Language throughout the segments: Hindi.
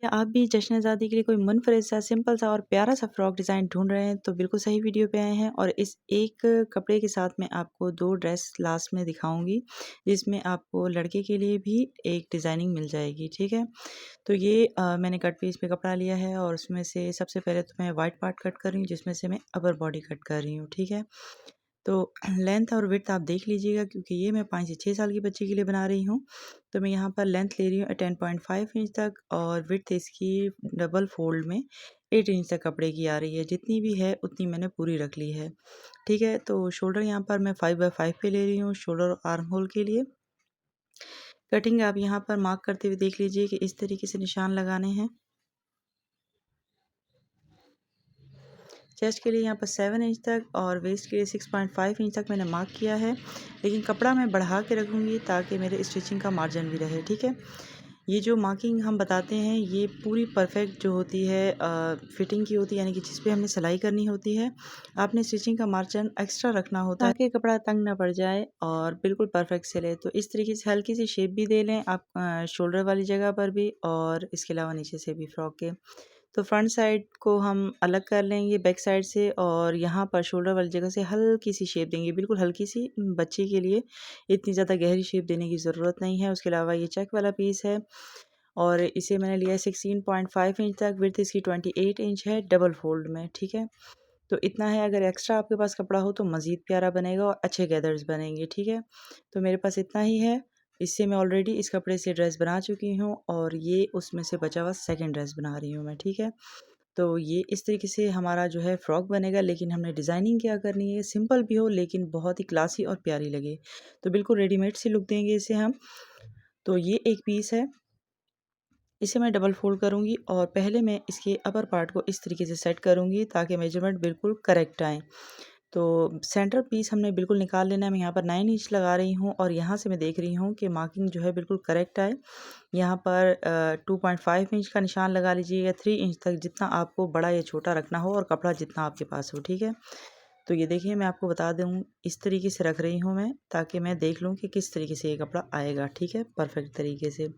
क्या आप भी जश्न आज़ादी के लिए कोई मुनफ़रिद सा, सिंपल सा और प्यारा सा फ्रॉक डिज़ाइन ढूँढ रहे हैं, तो बिल्कुल सही वीडियो पे आए हैं। और इस एक कपड़े के साथ मैं आपको 2 ड्रेस लास्ट में दिखाऊँगी, जिसमें आपको लड़के के लिए भी एक डिज़ाइनिंग मिल जाएगी, ठीक है? तो ये मैंने कट पीस पे कपड़ा लिया है और उसमें से सबसे पहले तो मैं व्हाइट पार्ट कट कर रही हूँ, जिसमें से मैं अपर बॉडी कट कर रही हूँ, ठीक है? तो लेंथ और विड्थ आप देख लीजिएगा, क्योंकि ये मैं 5 से 6 साल की बच्ची के लिए बना रही हूँ। तो मैं यहाँ पर लेंथ ले रही हूँ 10.5 इंच तक, और विड्थ इसकी डबल फोल्ड में 8 इंच तक कपड़े की आ रही है। जितनी भी है उतनी मैंने पूरी रख ली है, ठीक है? तो शोल्डर यहाँ पर मैं 5x5 पे ले रही हूँ शोल्डर और आर्म होल के लिए। कटिंग आप यहाँ पर मार्क करते हुए देख लीजिए कि इस तरीके से निशान लगाने हैं। चेस्ट के लिए यहाँ पर 7 इंच तक और वेस्ट के लिए 6.5 इंच तक मैंने मार्क किया है, लेकिन कपड़ा मैं बढ़ा के रखूँगी ताकि मेरे स्टिचिंग का मार्जिन भी रहे, ठीक है? ये जो मार्किंग हम बताते हैं ये पूरी परफेक्ट जो होती है फिटिंग की होती है, यानी कि जिस पे हमने सिलाई करनी होती है, आपने स्टिचिंग का मार्जिन एक्स्ट्रा रखना होता है ताकि कपड़ा तंग ना पड़ जाए और बिल्कुल परफेक्ट सिले। तो इस तरीके से हल्की सी शेप भी दे लें आप शोल्डर वाली जगह पर भी, और इसके अलावा नीचे से भी फ्रॉक के। तो फ्रंट साइड को हम अलग कर लेंगे बैक साइड से, और यहाँ पर शोल्डर वाली जगह से हल्की सी शेप देंगे, बिल्कुल हल्की सी, बच्चे के लिए इतनी ज़्यादा गहरी शेप देने की ज़रूरत नहीं है। उसके अलावा ये चेक वाला पीस है और इसे मैंने लिया है 16.5 इंच तक, विड्थ इसकी 28 इंच है डबल फोल्ड में, ठीक है? तो इतना है, अगर एक्स्ट्रा आपके पास कपड़ा हो तो मज़ीद प्यारा बनेगा और अच्छे गैदर्स बनेंगे, ठीक है? तो मेरे पास इतना ही है। इससे मैं ऑलरेडी इस कपड़े से ड्रेस बना चुकी हूँ और ये उसमें से बचा हुआ सेकंड ड्रेस बना रही हूँ मैं, ठीक है? तो ये इस तरीके से हमारा जो है फ्रॉक बनेगा, लेकिन हमने डिज़ाइनिंग क्या करनी है, सिंपल भी हो लेकिन बहुत ही क्लासी और प्यारी लगे। तो बिल्कुल रेडीमेड सी लुक देंगे इसे हम। तो ये एक पीस है, इसे मैं डबल फोल्ड करूँगी और पहले मैं इसके अपर पार्ट को इस तरीके से सेट करूँगी ताकि मेजरमेंट बिल्कुल करेक्ट आए। तो सेंटर पीस हमने बिल्कुल निकाल लेना है। मैं यहाँ पर 9 इंच लगा रही हूँ और यहाँ से मैं देख रही हूँ कि मार्किंग जो है बिल्कुल करेक्ट आए। यहाँ पर 2.5 इंच का निशान लगा लीजिएगा, 3 इंच तक, जितना आपको बड़ा या छोटा रखना हो और कपड़ा जितना आपके पास हो, ठीक है? तो ये देखिए, मैं आपको बता दूँ, इस तरीके से रख रही हूँ मैं ताकि मैं देख लूँ कि किस तरीके से ये कपड़ा आएगा, ठीक है? परफेक्ट तरीके से।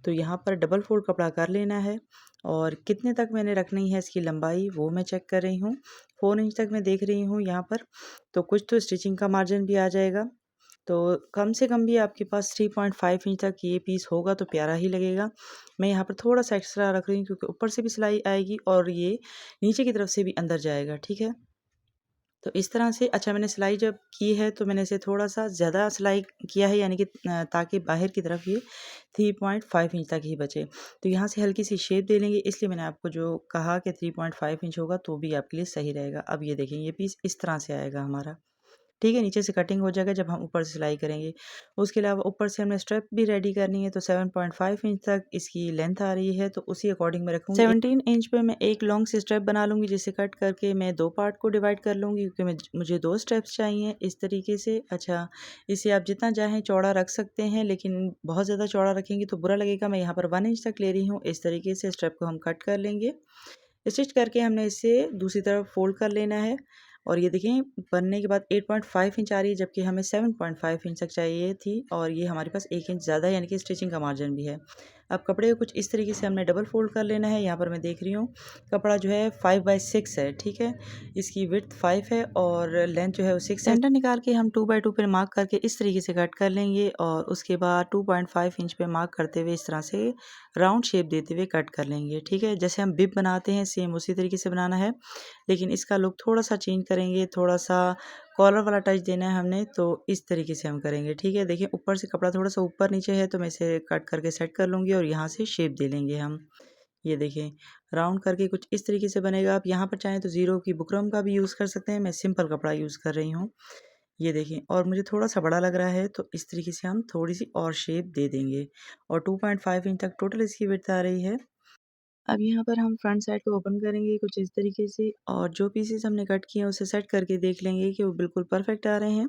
तो यहाँ पर डबल फोल्ड कपड़ा कर लेना है और कितने तक मैंने रखनी है इसकी लंबाई वो मैं चेक कर रही हूँ। 4 इंच तक मैं देख रही हूँ यहाँ पर। तो कुछ तो स्टिचिंग का मार्जिन भी आ जाएगा। तो कम से कम भी आपके पास 3.5 इंच तक ये पीस होगा तो प्यारा ही लगेगा। मैं यहाँ पर थोड़ा सा एक्स्ट्रा रख रही हूँ क्योंकि ऊपर से भी सिलाई आएगी और ये नीचे की तरफ से भी अंदर जाएगा, ठीक है? तो इस तरह से, अच्छा, मैंने सिलाई जब की है तो मैंने इसे थोड़ा-सा ज़्यादा सिलाई किया है, यानी कि ताकि बाहर की तरफ ये 3.5 इंच तक ही बचे। तो यहाँ से हल्की-सी शेप दे लेंगे, इसलिए मैंने आपको जो कहा कि 3.5 इंच होगा तो भी आपके लिए सही रहेगा। अब ये देखें, ये पीस इस तरह से आएगा हमारा। ठीक है, नीचे से कटिंग हो जाएगा जब हम ऊपर से सिलाई करेंगे। उसके अलावा ऊपर से हमने स्ट्रिप भी रेडी करनी है, तो 7.5 इंच तक इसकी लेंथ आ रही है, तो उसी अकॉर्डिंग मैं रखूँगी। 17 इंच पे मैं एक लॉन्ग सी स्ट्रिप बना लूँगी, जिसे कट करके मैं 2 पार्ट को डिवाइड कर लूँगी, क्योंकि मुझे 2 स्ट्रिप्स चाहिए इस तरीके से। अच्छा, इसे आप जितना चाहें चौड़ा रख सकते हैं, लेकिन बहुत ज़्यादा चौड़ा रखेंगे तो बुरा लगेगा। मैं यहाँ पर 1 इंच तक ले रही हूँ। इस तरीके से स्ट्रिप को हम कट कर लेंगे। स्टिच करके हमने इसे दूसरी तरफ फोल्ड कर लेना है और ये देखें, बनने के बाद 8.5 इंच आ रही है, जबकि हमें 7.5 इंच तक चाहिए थी और ये हमारे पास 1 इंच ज़्यादा है, यानी कि स्टिचिंग का मार्जिन भी है। अब कपड़े को कुछ इस तरीके से हमने डबल फोल्ड कर लेना है। यहाँ पर मैं देख रही हूँ कपड़ा जो है 5/6 है, ठीक है? इसकी विड्थ 5 है और लेंथ जो है वो 6 है। सेंटर निकाल के हम 2/2 पे मार्क करके इस तरीके से कट कर लेंगे और उसके बाद 2.5 इंच पे मार्क करते हुए इस तरह से राउंड शेप देते हुए कट कर लेंगे, ठीक है? जैसे हम बिब बनाते हैं सेम उसी तरीके से बनाना है, लेकिन इसका लुक थोड़ा-सा चेंज करेंगे, थोड़ा-सा कॉलर वाला टच देना है हमने, तो इस तरीके से हम करेंगे, ठीक है? देखिए, ऊपर से कपड़ा थोड़ा-सा ऊपर-नीचे है तो मैं इसे कट करके सेट कर लूँगी और यहाँ से शेप दे लेंगे हम। ये देखिए, राउंड करके कुछ इस तरीके से बनेगा। आप यहाँ पर चाहें तो ज़ीरो की बुकरम का भी यूज़ कर सकते हैं, मैं सिंपल कपड़ा यूज़ कर रही हूँ। ये देखें, और मुझे थोड़ा-सा बड़ा लग रहा है तो इस तरीके से हम थोड़ी-सी और शेप दे देंगे और 2.5 इंच तक टोटल इसकी विड्थ आ रही है। अब यहाँ पर हम फ्रंट साइड को ओपन करेंगे कुछ इस तरीके से और जो पीसेस हमने कट किए हैं उसे सेट करके देख लेंगे कि वो बिल्कुल परफेक्ट आ रहे हैं।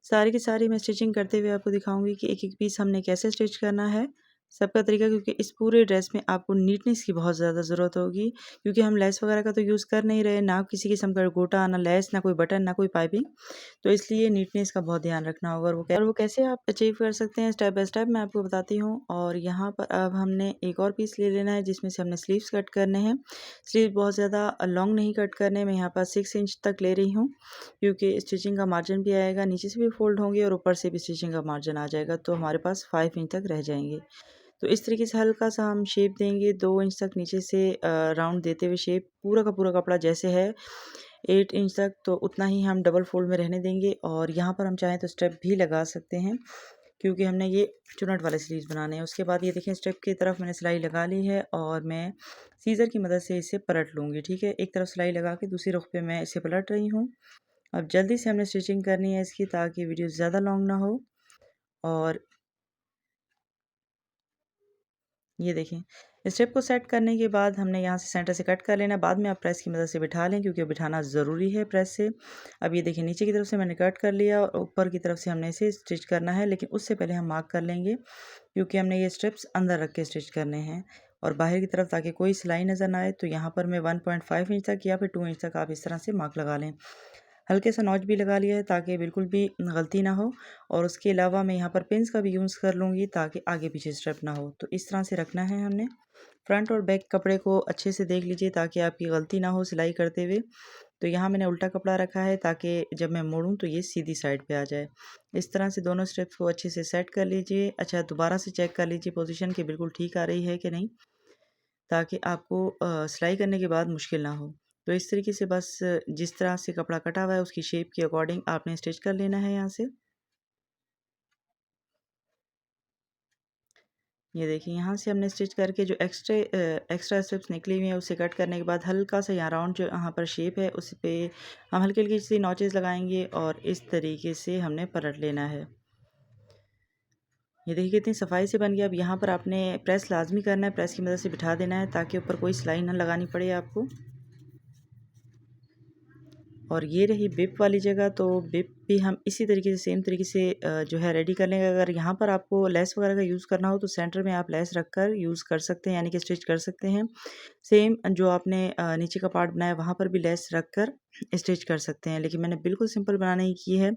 सारी की सारी मैं स्टिचिंग करते हुए आपको दिखाऊंगी कि एक-एक पीस हमने कैसे स्टिच करना है। सबका तरीका, क्योंकि इस पूरे ड्रेस में आपको नीटनेस की बहुत ज़्यादा ज़रूरत होगी, क्योंकि हम लेस वगैरह का तो यूज़ कर नहीं रहे, ना किसी किस्म का गोटा, ना लेस, ना कोई बटन, ना कोई पाइपिंग। तो इसलिए नीटनेस का बहुत ध्यान रखना होगा। और वो कैसे आप अचीव कर सकते हैं स्टेप बाय स्टेप मैं आपको बताती हूँ। और यहाँ पर अब हमने एक और पीस ले लेना है जिसमें से हमने स्लीव्स कट करने हैं। स्लीव बहुत ज़्यादा लॉन्ग नहीं कट करने, मैं यहाँ पर 6 इंच तक ले रही हूँ, क्योंकि स्टिचिंग का मार्जिन भी आएगा, नीचे से भी फोल्ड होंगे और ऊपर से भी स्टिचिंग का मार्जिन आ जाएगा, तो हमारे पास 5 इंच तक रह जाएंगे। तो इस तरीके से हल्का-सा हम शेप देंगे, 2 इंच तक नीचे से राउंड देते हुए शेप, पूरा का पूरा कपड़ा जैसे है 8 इंच तक, तो उतना ही हम डबल फोल्ड में रहने देंगे। और यहाँ पर हम चाहें तो स्टेप भी लगा सकते हैं, क्योंकि हमने ये चुनट वाले स्लीव्स बनाने हैं। उसके बाद ये देखें, स्टेप की तरफ मैंने सिलाई लगा ली है और मैं सीज़र की मदद से इसे पलट लूँगी, ठीक है। एक तरफ सिलाई लगा के दूसरी रुख पे मैं इसे पलट रही हूँ। अब जल्दी से हमने स्टिचिंग करनी है इसकी, ताकि वीडियो ज़्यादा लॉन्ग ना हो। और ये देखें, स्टेप को सेट करने के बाद हमने यहाँ से सेंटर से कट कर लेना है। बाद में आप प्रेस की मदद से बिठा लें, क्योंकि बिठाना ज़रूरी है प्रेस से। अब ये देखिए, नीचे की तरफ से मैंने कट कर लिया और ऊपर की तरफ से हमने इसे स्टिच करना है, लेकिन उससे पहले हम मार्क कर लेंगे, क्योंकि हमने ये स्ट्रिप्स अंदर रख के स्टिच करने हैं और बाहर की तरफ, ताकि कोई सिलाई नज़र ना आए। तो यहाँ पर मैं 1.5 इंच तक या फिर 2 इंच तक आप इस तरह से मार्क लगा लें। हल्के सा नॉच भी लगा लिया है, ताकि बिल्कुल भी गलती ना हो। और उसके अलावा मैं यहाँ पर पिन्स का भी यूज़ कर लूँगी, ताकि आगे पीछे स्ट्रिप ना हो। तो इस तरह से रखना है हमने। फ्रंट और बैक कपड़े को अच्छे से देख लीजिए, ताकि आपकी गलती ना हो सिलाई करते हुए। तो यहाँ मैंने उल्टा कपड़ा रखा है, ताकि जब मैं मोड़ूँ तो ये सीधी साइड पे आ जाए। इस तरह से दोनों स्टेप्स को अच्छे से सेट कर लीजिए। अच्छा, दोबारा से चेक कर लीजिए पोजीशन कि बिल्कुल ठीक आ रही है कि नहीं, ताकि आपको सिलाई करने के बाद मुश्किल ना हो। तो इस तरीके से बस जिस तरह से कपड़ा कटा हुआ है उसकी शेप के अकॉर्डिंग आपने स्टिच कर लेना है यहाँ से। ये देखिए, यहाँ से हमने स्टिच करके जो एक्स्ट्रा स्ट्रिप्स निकली हुई हैं उसे कट करने के बाद हल्का सा यहाँ राउंड जो यहाँ पर शेप है उस पे हम हल्की हल्की सी नॉचेस लगाएंगे और इस तरीके से हमने पलट लेना है। ये देखिए कितनी सफाई से बन गया। अब यहाँ पर आपने प्रेस लाजमी करना है, प्रेस की मदद से बिठा देना है, ताकि ऊपर कोई सिलाई ना लगानी पड़े आपको। और ये रही बिप वाली जगह, तो बिप भी हम इसी तरीके से सेम तरीके से जो है रेडी कर लेंगे। अगर यहाँ पर आपको लेस वगैरह का यूज़ करना हो तो सेंटर में आप लेस रखकर यूज़ कर सकते हैं, यानी कि स्टिच कर सकते हैं। सेम जो आपने नीचे का पार्ट बनाया वहाँ पर भी लेस रख कर स्टिच कर सकते हैं, लेकिन मैंने बिल्कुल सिंपल बनाने की की है।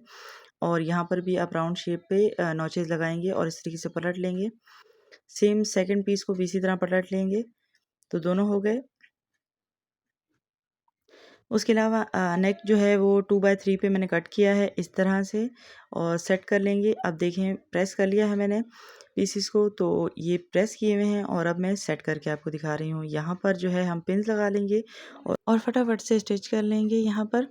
और यहाँ पर भी आप राउंड शेप पे नॉचेस लगाएंगे और इस तरीके से पलट लेंगे। सेम सेकंड पीस को भी इसी तरह पलट लेंगे। तो दोनों हो गए। उसके अलावा नेक जो है वो 2/3 पे मैंने कट किया है इस तरह से और सेट कर लेंगे। अब देखें, प्रेस कर लिया है मैंने पीसेस को, तो ये प्रेस किए हुए हैं और अब मैं सेट करके आपको दिखा रही हूँ। यहाँ पर जो है हम पिन्स लगा लेंगे और फटाफट से स्टिच कर लेंगे यहाँ पर।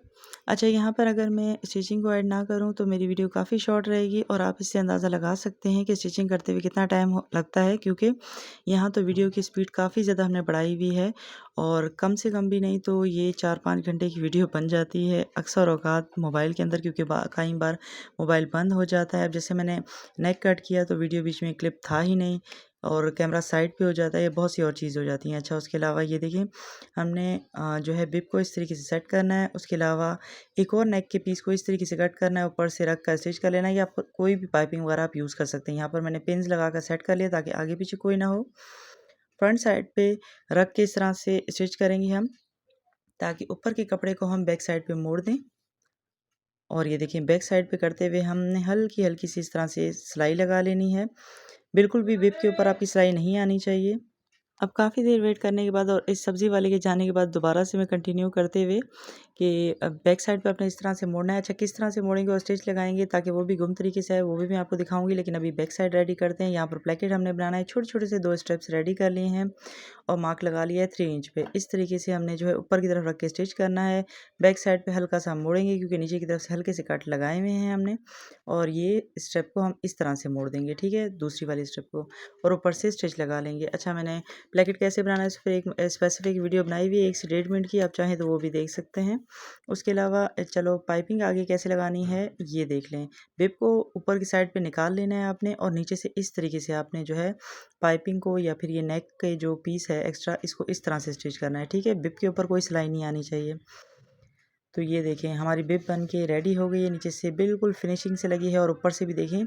अच्छा, यहाँ पर अगर मैं स्टिचिंग को ऐड ना करूँ तो मेरी वीडियो काफ़ी शॉर्ट रहेगी और आप इससे अंदाज़ा लगा सकते हैं कि स्टिचिंग करते हुए कितना टाइम लगता है, क्योंकि यहाँ तो वीडियो की स्पीड काफ़ी ज़्यादा हमने बढ़ाई हुई है और कम से कम भी नहीं तो ये 4-5 घंटे की वीडियो बन जाती है अक्सर औकात मोबाइल के अंदर, क्योंकि कई बार मोबाइल बंद हो जाता है। अब जैसे मैंने नेक कट किया तो वीडियो बीच में क्लिप था ही नहीं और कैमरा साइड पे हो जाता है, ये बहुत सी और चीज़ हो जाती हैं। अच्छा, उसके अलावा ये देखिए, हमने जो है बिप को इस तरीके से सेट करना है। उसके अलावा एक और नेक के पीस को इस तरीके से कट करना है, ऊपर से रख कर स्टिच कर लेना है, या आप कोई भी पाइपिंग वगैरह आप यूज़ कर सकते हैं। यहाँ पर मैंने पिन्स लगा कर सेट कर लिया, ताकि आगे पीछे कोई ना हो। फ्रंट साइड पे रख के इस तरह से स्टिच करेंगे हम, ताकि ऊपर के कपड़े को हम बैक साइड पे मोड़ दें। और ये देखिए, बैक साइड पे करते हुए हमने हल्की हल्की सी इस तरह से सिलाई लगा लेनी है। बिल्कुल भी बिप के ऊपर आपकी सिलाई नहीं आनी चाहिए। अब काफ़ी देर वेट करने के बाद और इस सब्ज़ी वाले के जाने के बाद दोबारा से मैं कंटिन्यू करते हुए कि बैक साइड पे अपने इस तरह से मोड़ना है। अच्छा, किस तरह से मोड़ेंगे और स्टिच लगाएंगे ताकि वो भी गुम तरीके से है, वो भी मैं आपको दिखाऊंगी। लेकिन अभी बैक साइड रेडी करते हैं। यहाँ पर प्लेकेट हमने बनाना है, छोटे छोटे से 2 स्टेप्स रेडी कर लिए हैं और मार्क लगा लिया है 3 इंच पे। इस तरीके से हमने जो है ऊपर की तरफ रख के स्टिच करना है। बैक साइड पे हल्का सा हम मोड़ेंगे, क्योंकि नीचे की तरफ से हल्के से कट लगाए हुए हैं हमने। और ये स्टेप को हम इस तरह से मोड़ देंगे, ठीक है, दूसरी वाली स्टेप को, और ऊपर से स्टिच लगा लेंगे। अच्छा, मैंने प्लेकेट कैसे बनाना है इस पर एक स्पेसिफिक वीडियो बनाई हुई है 1 से 1.5 मिनट की, आप चाहें तो वो भी देख सकते हैं। उसके अलावा चलो पाइपिंग आगे कैसे लगानी है ये देख लें। बिप को ऊपर की साइड पे निकाल लेना है आपने और नीचे से इस तरीके से आपने जो है पाइपिंग को या फिर ये नेक के जो पीस है एक्स्ट्रा, इसको इस तरह से स्टिच करना है, ठीक है। बिप के ऊपर कोई सिलाई नहीं आनी चाहिए। तो ये देखें, हमारी बिप बन के रेडी हो गई है, नीचे से बिल्कुल फिनिशिंग से लगी है और ऊपर से भी देखें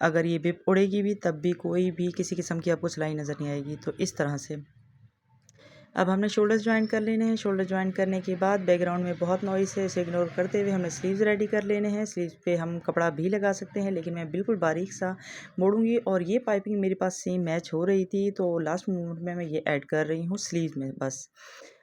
अगर ये बिप उड़ेगी भी तब भी कोई भी किसी किस्म की आपको सिलाई नज़र नहीं आएगी। तो इस तरह से अब हमने शोल्डर्स ज्वाइन कर लेने हैं। शोल्डर ज्वाइन करने के बाद बैकग्राउंड में बहुत नॉइस है, इसे इग्नोर करते हुए हमें स्लीव्स रेडी कर लेने हैं। स्लीव्स पे हम कपड़ा भी लगा सकते हैं, लेकिन मैं बिल्कुल बारीक सा मोड़ूंगी। और ये पाइपिंग मेरे पास सेम मैच हो रही थी, तो लास्ट मोमेंट में मैं ये ऐड कर रही हूँ स्लीव में बस।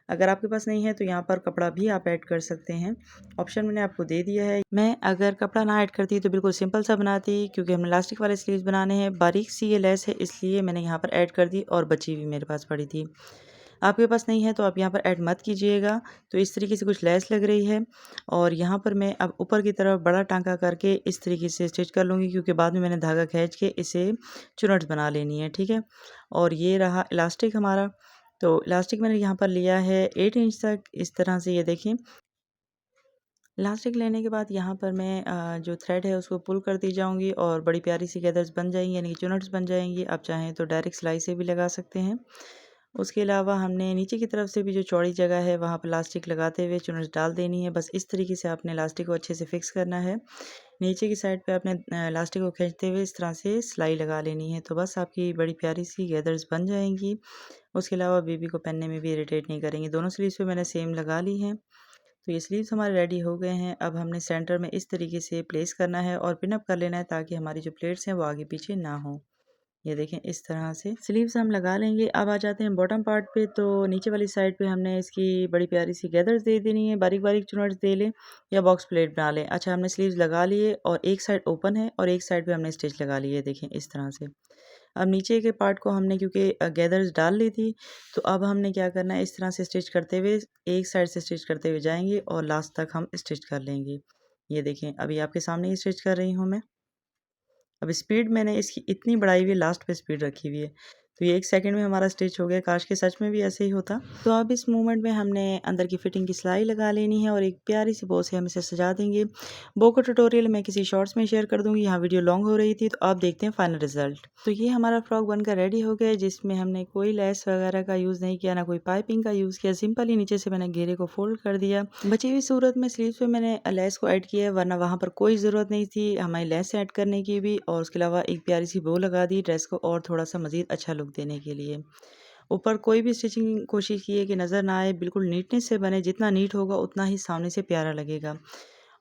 अगर आपके पास नहीं है तो यहाँ पर कपड़ा भी आप ऐड कर सकते हैं, ऑप्शन मैंने आपको दे दिया है। मैं अगर कपड़ा ना ऐड करती तो बिल्कुल सिंपल सा बनाती, क्योंकि हमें इलास्टिक वाले स्लीव्स बनाने हैं। बारीक सी ये लेस है, इसलिए मैंने यहाँ पर ऐड कर दी और बची हुई मेरे पास पड़ी थी। आपके पास नहीं है तो आप यहाँ पर ऐड मत कीजिएगा। तो इस तरीके से कुछ लेस लग रही है, और यहाँ पर मैं अब ऊपर की तरफ बड़ा टांका करके इस तरीके से स्टिच कर लूँगी, क्योंकि बाद में मैंने धागा खींच के इसे चुनट्स बना लेनी है, ठीक है। और ये रहा इलास्टिक हमारा। तो इलास्टिक मैंने यहाँ पर लिया है 8 इंच तक, इस तरह से ये देखें। इलास्टिक लेने के बाद यहाँ पर मैं जो थ्रेड है उसको पुल करती जाऊँगी और बड़ी प्यारी सी गैदर्स बन जाएंगी, यानी कि चुनट्स बन जाएंगी। आप चाहें तो डायरेक्ट सिलाई से भी लगा सकते हैं। उसके अलावा हमने नीचे की तरफ से भी जो चौड़ी जगह है वहाँ पर इलास्टिक लगाते हुए चुनट्स डाल देनी है। बस इस तरीके से आपने इलास्टिक को अच्छे से फिक्स करना है। नीचे की साइड पे आपने इलास्टिक को खींचते हुए इस तरह से सिलाई लगा लेनी है। तो बस आपकी बड़ी प्यारी सी गैदर्स बन जाएंगी। उसके अलावा बेबी को पहनने में भी इरिटेट नहीं करेंगी। दोनों स्लीव्स पे मैंने सेम लगा ली हैं। तो ये स्लीव्स हमारे रेडी हो गए हैं। अब हमने सेंटर में इस तरीके से प्लेस करना है और पिन अप कर लेना है, ताकि हमारी जो प्लेट्स हैं वो आगे पीछे ना हो। ये देखें, इस तरह से स्लीव्स हम लगा लेंगे। अब आ जाते हैं बॉटम पार्ट पे। तो नीचे वाली साइड पे हमने इसकी बड़ी प्यारी सी गैदर्स दे देनी है, बारीक बारीक चुनट्स दे लें या बॉक्स प्लेट बना लें। अच्छा, हमने स्लीव्स लगा लिए और एक साइड ओपन है और एक साइड पे हमने स्टिच लगा लिए, देखें इस तरह से। अब नीचे के पार्ट को हमने क्योंकि गैदर्स डाल ली थी, तो अब हमने क्या करना है, इस तरह से स्टिच करते हुए एक साइड से स्टिच करते हुए जाएंगे और लास्ट तक हम स्टिच कर लेंगे। ये देखें, अभी आपके सामने ही स्टिच कर रही हूँ मैं। अब स्पीड मैंने इसकी इतनी बढ़ाई हुई है, लास्ट पे स्पीड रखी हुई है। तो ये 1 सेकंड में हमारा स्टिच हो गया। काश के सच में भी ऐसे ही होता। तो अब इस मूवमेंट में हमने अंदर की फिटिंग की सिलाई लगा लेनी है और एक प्यारी सी बो से हम इसे सजा देंगे। बो का ट्यूटोरियल मैं किसी शॉर्ट्स में शेयर कर दूंगी। यहाँ वीडियो लॉन्ग हो रही थी, तो आप देखते हैं फाइनल रिजल्ट। तो ये हमारा फ्रॉक बनकर रेडी हो गया, जिसमें हमने कोई लेस वगैरह का यूज़ नहीं किया, ना कोई पाइपिंग का यूज़ किया। सिंपल ही नीचे से मैंने घेरे को फोल्ड कर दिया। बची हुई सूरत में स्लीव्स पे मैंने लेस को ऐड किया है, वरना वहाँ पर कोई ज़रूरत नहीं थी हमें लेस ऐड करने की भी। और उसके अलावा एक प्यारी सी बो लगा दी ड्रेस को और थोड़ा सा मज़ीद अच्छा लुक देने के लिए। ऊपर कोई भी स्टिचिंग कोशिश की है कि नज़र ना आए, बिल्कुल नीटनेस से बने। जितना नीट होगा उतना ही सामने से प्यारा लगेगा।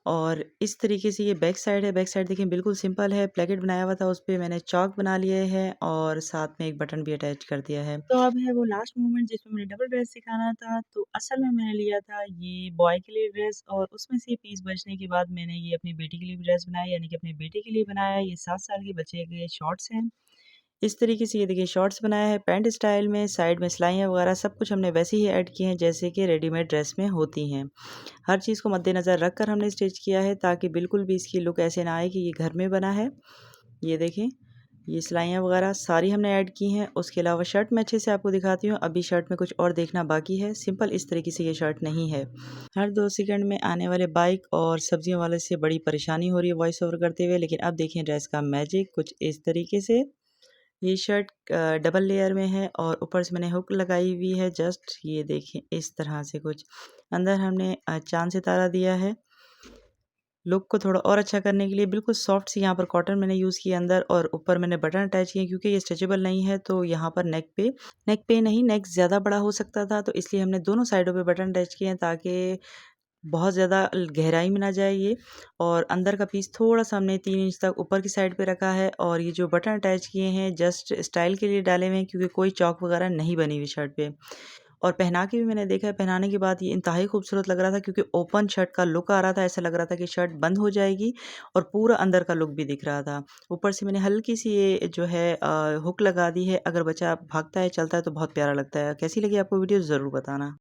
और इस तरीके से ये बैक साइड है। बैक साइड देखें, बिल्कुल सिंपल है। प्लेकेट बनाया हुआ था, उस पे मैंने चॉक बना लिए है और साथ में एक बटन भी अटैच कर दिया है। तो अब है वो लास्ट मोमेंट जिसमें मैंने डबल ड्रेस सिखाना था। तो असल में मैंने लिया था ये बॉय के लिए ड्रेस, और उसमें से पीस बचने के बाद मैंने ये अपनी बेटी के लिए भी ड्रेस बनाया, यानी कि अपने बेटे के लिए बनाया। ये 7 साल के बच्चे के शॉर्ट्स हैं। इस तरीके से ये देखिए शॉर्ट्स बनाया है पैंट स्टाइल में। साइड में सिलाइयाँ वगैरह सब कुछ हमने वैसे ही ऐड किए हैं जैसे कि रेडीमेड ड्रेस में होती हैं। हर चीज़ को मद्देनज़र रख कर हमने स्टिच किया है, ताकि बिल्कुल भी इसकी लुक ऐसे ना आए कि ये घर में बना है। ये देखें, ये सिलाइयाँ वगैरह सारी हमने ऐड की हैं। उसके अलावा शर्ट मैं अच्छे से आपको दिखाती हूँ। अभी शर्ट में कुछ और देखना बाकी है। सिंपल इस तरीके से ये शर्ट नहीं है। हर 2 सेकंड में आने वाले बाइक और सब्जियों वाले से बड़ी परेशानी हो रही है वॉइस ओवर करते हुए, लेकिन अब देखें ड्रेस का मैजिक कुछ इस तरीके से। ये शर्ट डबल लेयर में है और ऊपर से मैंने हुक लगाई हुई है जस्ट। ये देखें, इस तरह से कुछ अंदर हमने चांद सितारा दिया है। लुक को थोड़ा और अच्छा करने के लिए बिल्कुल सॉफ्ट सी यहाँ पर कॉटन मैंने यूज़ किया अंदर, और ऊपर मैंने बटन अटैच किए क्योंकि ये स्ट्रेचेबल नहीं है। तो यहाँ पर नेक पे नहीं, नेक ज़्यादा बड़ा हो सकता था, तो इसलिए हमने दोनों साइडों पे बटन अटैच किए हैं, ताकि बहुत ज़्यादा गहराई में ना जाए ये। और अंदर का पीस थोड़ा-सा हमने 3 इंच तक ऊपर की साइड पे रखा है, और ये जो बटन अटैच किए हैं जस्ट स्टाइल के लिए डाले हुए हैं, क्योंकि कोई चॉक वगैरह नहीं बनी हुई शर्ट पे। और पहना के भी मैंने देखा है, पहनाने के बाद ये इंतहाई खूबसूरत लग रहा था, क्योंकि ओपन शर्ट का लुक आ रहा था। ऐसा लग रहा था कि शर्ट बंद हो जाएगी और पूरा अंदर का लुक भी दिख रहा था। ऊपर से मैंने हल्की सी ये जो है हुक लगा दी है। अगर बच्चा भागता है, चलता है तो बहुत प्यारा लगता है। कैसी लगी आपको वीडियो ज़रूर बताना।